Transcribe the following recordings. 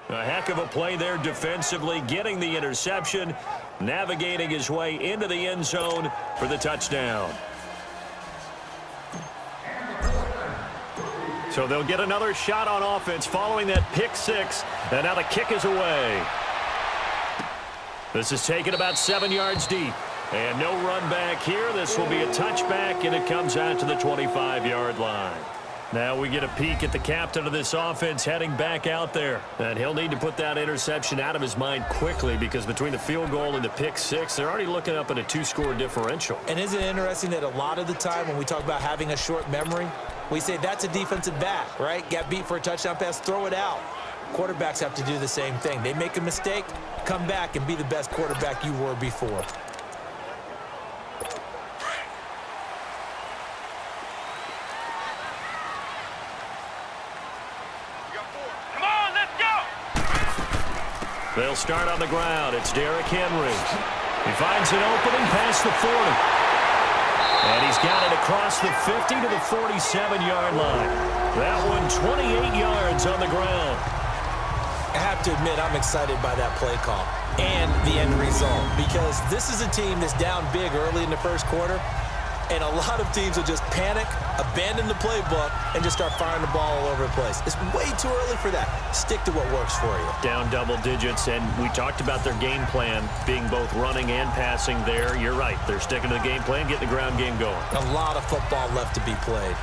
A heck of a play there defensively, getting the interception, navigating his way into the end zone for the touchdown. So they'll get another shot on offense following that pick six, and now the kick is away. This is taken about 7 yards deep, and no run back here. This will be a touchback, and it comes out to the 25-yard line. Now we get a peek at the captain of this offense heading back out there. And he'll need to put that interception out of his mind quickly because between the field goal and the pick six, they're already looking up at a 2-score differential. And isn't it interesting that a lot of the time when we talk about having a short memory, we say that's a defensive back, right? Got beat for a touchdown pass, throw it out. Quarterbacks have to do the same thing. They make a mistake, come back and be the best quarterback you were before. They'll start on the ground. It's Derrick Henry. He finds an opening past the 40. And he's got it across the 50 to the 47-yard line. That one 28 yards on the ground. I have to admit, I'm excited by that play call and the end result because this is a team that's down big early in the first quarter, and a lot of teams will just panic, abandon the playbook, and just start firing the ball all over the place. It's way too early for that. Stick to what works for you. Down double digits, and we talked about their game plan being both running and passing there. You're right. They're sticking to the game plan, getting the ground game going. A lot of football left to be played.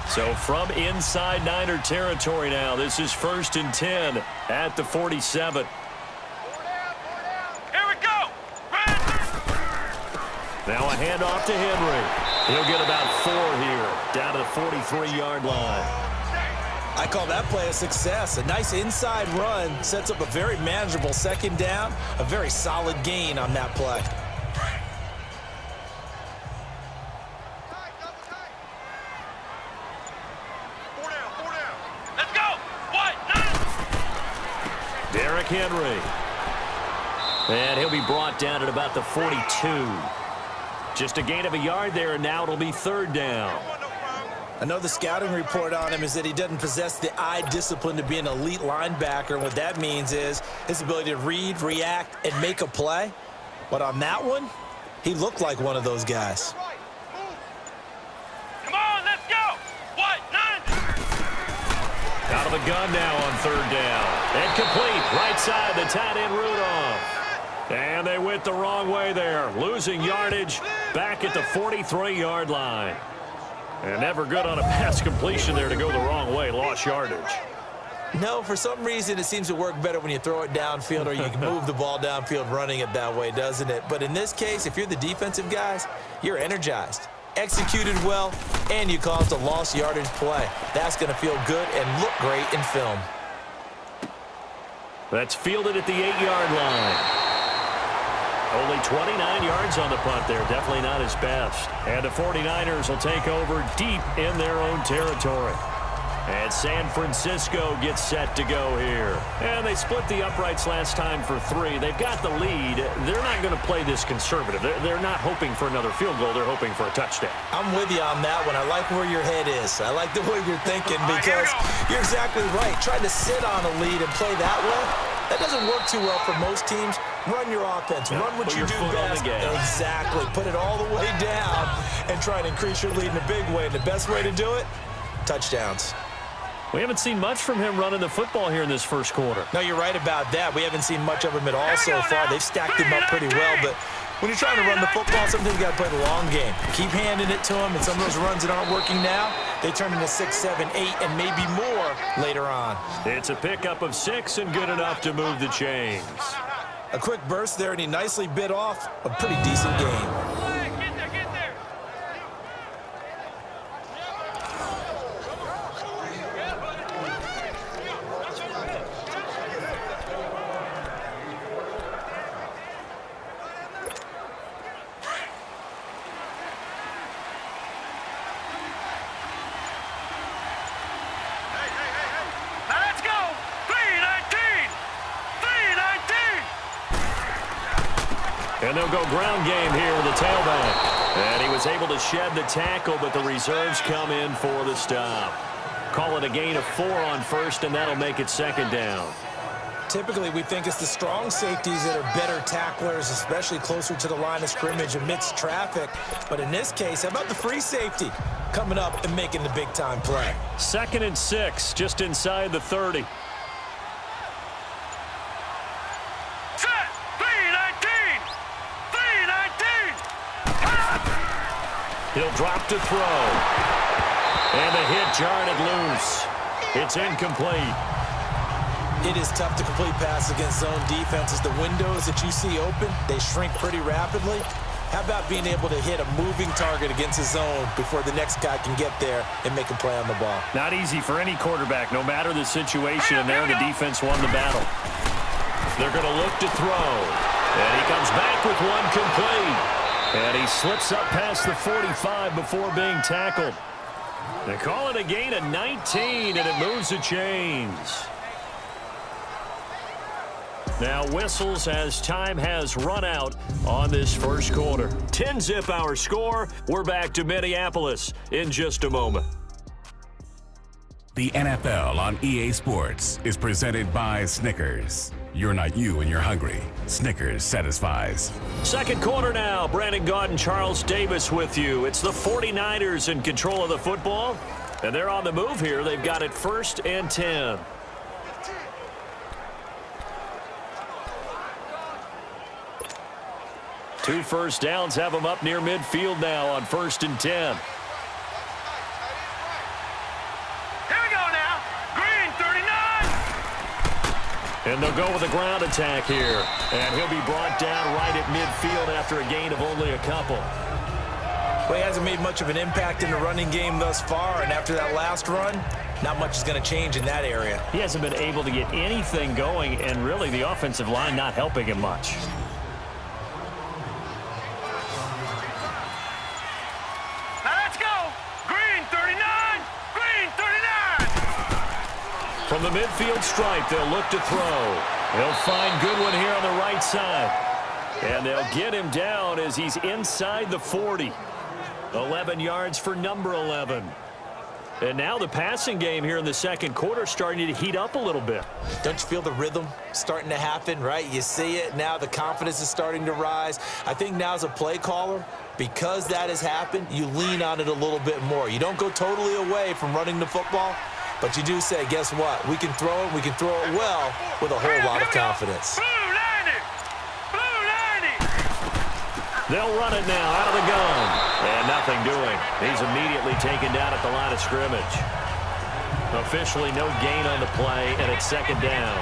So from inside Niner territory now, this is 1st and 10 at the 47. Now a handoff to Henry. He'll get about 4 here, down to the 43-yard line. I call that play a success. A nice inside run sets up a very manageable second down, a very solid gain on that play. Let's go! Derrick Henry. And he'll be brought down at about the 42. Just a gain of a yard there, and now it'll be 3rd down. I know the scouting report on him is that he doesn't possess the eye discipline to be an elite linebacker. And what that means is his ability to read, react, and make a play. But on that one, he looked like one of those guys. Come on, let's go! Out of the gun now on 3rd down. Incomplete, right side, the tight end Rudolph. And they went the wrong way there, losing yardage back at the 43-yard line. And never good on a pass completion there to go the wrong way, lost yardage. No, for some reason it seems to work better when you throw it downfield or you can move the ball downfield running it that way, doesn't it? But in this case, if you're the defensive guys, you're energized, executed well, and you caused a lost yardage play. That's going to feel good and look great in film. That's fielded at the 8-yard line. Only 29 yards on the punt there. Definitely not his best. And the 49ers will take over deep in their own territory. And San Francisco gets set to go here. And they split the uprights last time for 3. They've got the lead. They're not going to play this conservative. They're not hoping for another field goal. They're hoping for a touchdown. I'm with you on that one. I like where your head is. I like the way you're thinking because you're exactly right. Trying to sit on a lead and play that way, that doesn't work too well for most teams. Run your offense. Run what you do best. Exactly. Put it all the way down and try to increase your lead in a big way. And the best way to do it, touchdowns. We haven't seen much from him running the football here in this first quarter. No, you're right about that. We haven't seen much of him at all so far. They've stacked him up pretty well, but when you're trying to run the football, sometimes you got to play the long game. Keep handing it to him, and some of those runs that aren't working now, they turn into 6, 7, 8, and maybe more later on. It's a pickup of 6 and good enough to move the chains. A quick burst there, and he nicely bit off a pretty decent game. And they'll go ground game here with the tailback. And he was able to shed the tackle, but the reserves come in for the stop. call it a gain of 4 on first, and that'll make it second down. Typically, we think it's the strong safeties that are better tacklers, especially closer to the line of scrimmage amidst traffic. But in this case, how about the free safety coming up and making the big-time play? 2nd and 6, just inside the 30. Set! 3-19! 3-19! He'll drop to throw. And the hit jarred it loose. It's incomplete. It is tough to complete passes against zone defenses. The windows that you see open, they shrink pretty rapidly. How about being able to hit a moving target against a zone before the next guy can get there and make a play on the ball? Not easy for any quarterback, no matter the situation, and there the defense won the battle. They're going to look to throw. And he comes back with one complete. And he slips up past the 45 before being tackled. They call it a gain of 19, and it moves the chains. Now whistles as time has run out on this first quarter. 10-zip our score. We're back to Minneapolis in just a moment. The NFL on EA Sports is presented by Snickers. You're not you when you're hungry. Snickers satisfies. Second quarter now. Brandon Gaudin, Charles Davis with you. It's the 49ers in control of the football, and they're on the move here. They've got it 1st and 10. Two first downs have them up near midfield now on 1st and 10. Here we go now. Green, 39. And they'll go with a ground attack here. And he'll be brought down right at midfield after a gain of only a couple. Well, he hasn't made much of an impact in the running game thus far, and after that last run, not much is going to change in that area. He hasn't been able to get anything going, and really the offensive line not helping him much. From the midfield stripe, they'll look to throw. They'll find Goodwin here on the right side. And they'll get him down as he's inside the 40. 11 yards for number 11. And now the passing game here in the second quarter starting to heat up a little bit. Don't you feel the rhythm starting to happen, right? You see it. Now the confidence is starting to rise. I think now as a play caller, because that has happened, you lean on it a little bit more. You don't go totally away from running the football, but you do say, guess what? We can throw it. We can throw it well with a whole lot of confidence. Blue 90. Blue 90. They'll run it now out of the gun. And nothing doing. He's immediately taken down at the line of scrimmage. Officially no gain on the play, and it's second down.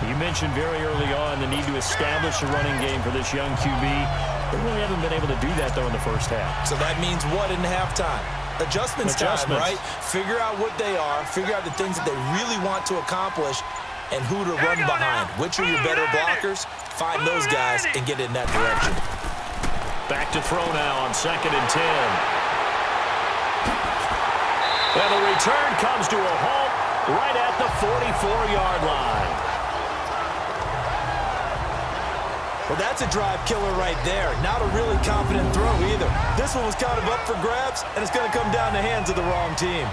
You mentioned very early on the need to establish a running game for this young QB. They really haven't been able to do that, though, in the first half. So that means what in halftime? Adjustments time, right? Figure out what they are, figure out the things that they really want to accomplish, and who to run behind. Which are your better blockers? Find those guys and get in that direction. Back to throw now on 2nd and 10. And the return comes to a halt right at the 44-yard line. Well, that's a drive killer right there. Not a really confident throw either. This one was kind of up for grabs, and it's going to come down the hands of the wrong team.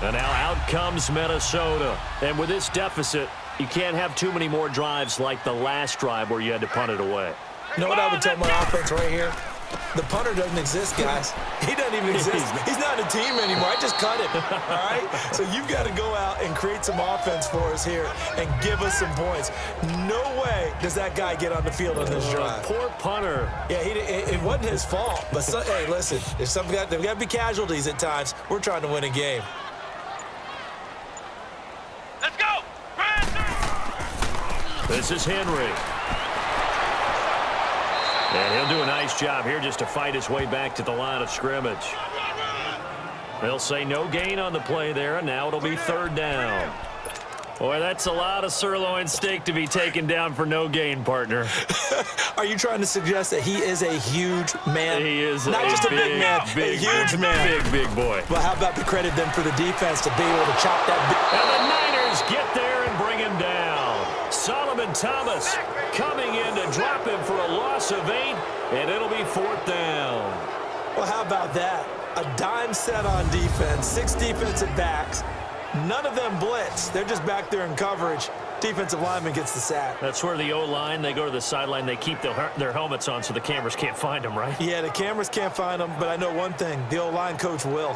And now out comes Minnesota. And with this deficit, you can't have too many more drives like the last drive where you had to punt it away. You know what I would tell my offense right here? The punter doesn't exist, guys. He doesn't even exist. He's not a team anymore. I just cut him, all right? So you've got to go out and create some offense for us here and give us some points. No way does that guy get on the field on this drive. Poor punter. Yeah, it wasn't his fault. But, hey, listen, there's got to be casualties at times. We're trying to win a game. Let's go. This is Henry. And he'll do a nice job here just to fight his way back to the line of scrimmage. They'll say no gain on the play there, and now it'll be 3rd down. Boy, that's a lot of sirloin steak to be taken down for no gain, partner. Are you trying to suggest that he is a huge man? He is not just a big man, a huge man. Big boy. Well, how about the credit then for the defense to be able to chop that big... And the Niners get there and bring him down. Solomon And Thomas coming in to drop him for a loss of 8, and it'll be 4th down. Well, how about that? A dime set on defense, 6 defensive backs. None of them blitz. They're just back there in coverage. Defensive lineman gets the sack. That's where the O-line, they go to the sideline, they keep their helmets on so the cameras can't find them, right? Yeah, the cameras can't find them, but I know one thing. The O-line coach will.